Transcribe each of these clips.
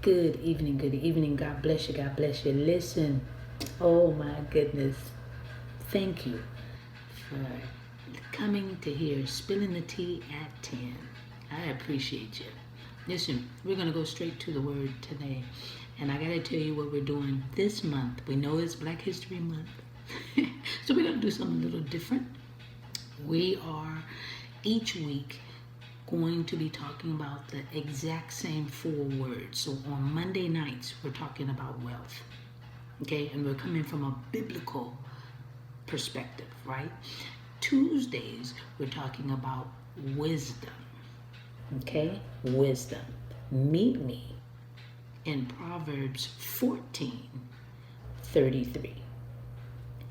Good evening, good evening. God bless you, God bless you. Listen, oh my goodness. Thank you for coming to hear Spilling the Tea at 10. I appreciate you. Listen, we're going to go straight to the word today. And I got to tell you what we're doing this month. We know it's Black History Month. So we're going to do something a little different. We are each week going to be talking about the exact same 4 words. So on Monday nights, we're talking about wealth. Okay, and we're coming from a biblical perspective, right? Tuesdays, we're talking about wisdom. Okay, wisdom. Meet me in Proverbs 14:33.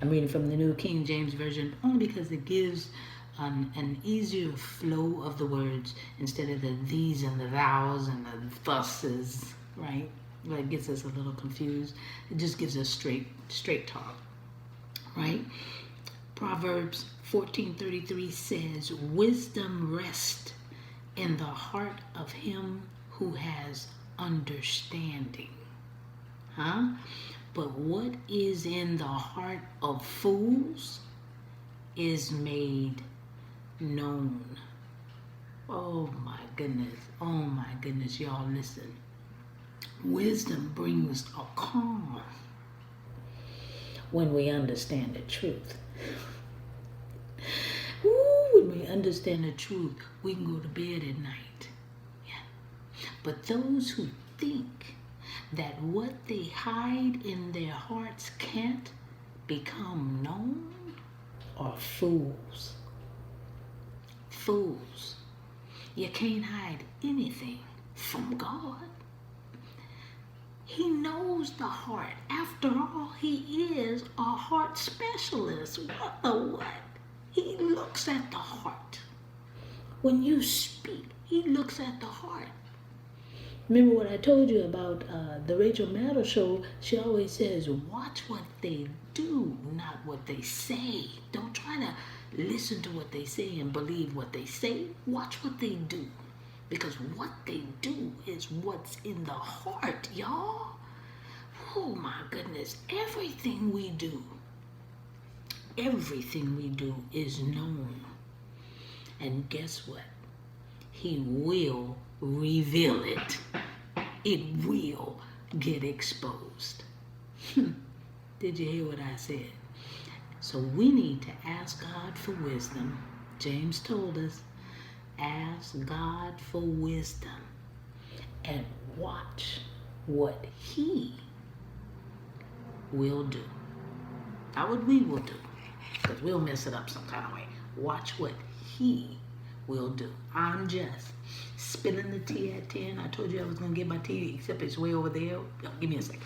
I'm reading from the New King James Version only because it gives an easier flow of the words instead of the these and the thous and the thuses, right? Well, it gets us a little confused. It just gives us straight talk, right? Proverbs 14:33 says, "Wisdom rests in the heart of him who has understanding." But what is in the heart of fools is made known. Oh my goodness, y'all listen. Wisdom brings a calm when we understand the truth. When we understand the truth, we can go to bed at night. Yeah. But those who think that what they hide in their hearts can't become known are fools. Fools. You can't hide anything from God. He knows the heart. After all, he is a heart specialist. What the what? He looks at the heart. When you speak, he looks at the heart. Remember what I told you about the Rachel Maddow show? She always says, watch what they do, not what they say. Don't try to listen to what they say and believe what they say. Watch what they do. Because what they do is what's in the heart, y'all. Oh my goodness. Everything we do is known. And guess what? He will reveal it. It will get exposed. Did you hear what I said? So we need to ask God for wisdom. James told us, ask God for wisdom and watch what he will do. Not what we will do, because we'll mess it up some kind of way. Watch what he will do. I'm just spilling the tea at 10. I told you I was going to get my tea, except it's way over there. Give me a second.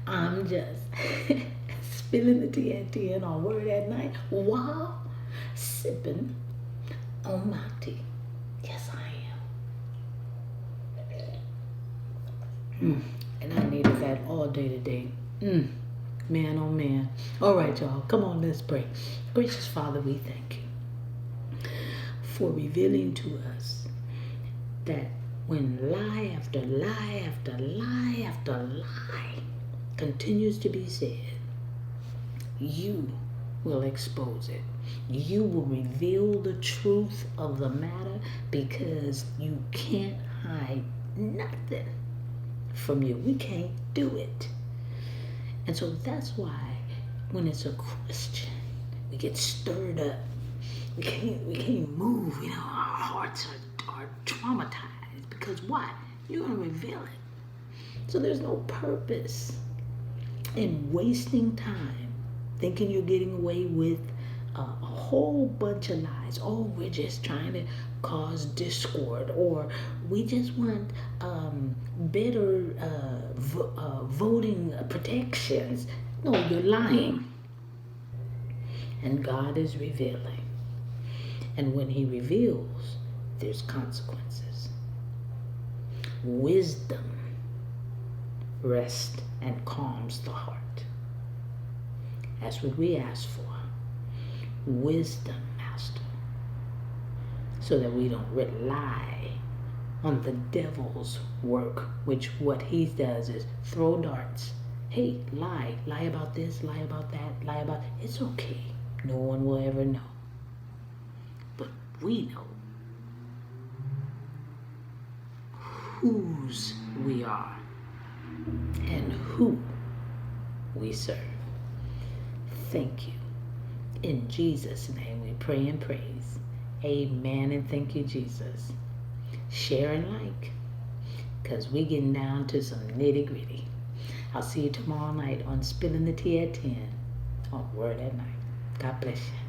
I'm just spilling the tea at 10 on Word at Night while sipping on my tea. Yes, I am. And I needed that all day today. Man, oh man. All right, y'all. Come on, let's pray. Gracious Father, we thank you for revealing to us that when lie after lie after lie after lie continues to be said, you will expose it. You will reveal the truth of the matter, because you can't hide nothing from you. We can't do it. And so that's why when it's a Christian, we get stirred up. We can't move. You know, our hearts are traumatized. Because why? You're going to reveal it. So there's no purpose in wasting time thinking you're getting away with a whole bunch of lies. Oh, we're just trying to cause discord, or we just want better voting protections. No, you're lying. And God is revealing. And when he reveals, there's consequences. Wisdom rests and calms the heart. That's what we ask for. Wisdom, Master. so that we don't rely on the devil's work, which what he does is throw darts. Hey, lie about this, lie about that, lie about, it's okay. No one will ever know. But we know whose we are and who we serve. Thank you. In Jesus' name we pray and praise. Amen, and thank you, Jesus. Share and like, because we're getting down to some nitty gritty. I'll see you tomorrow night on Spilling the Tea at 10 on Word at Night. God bless you.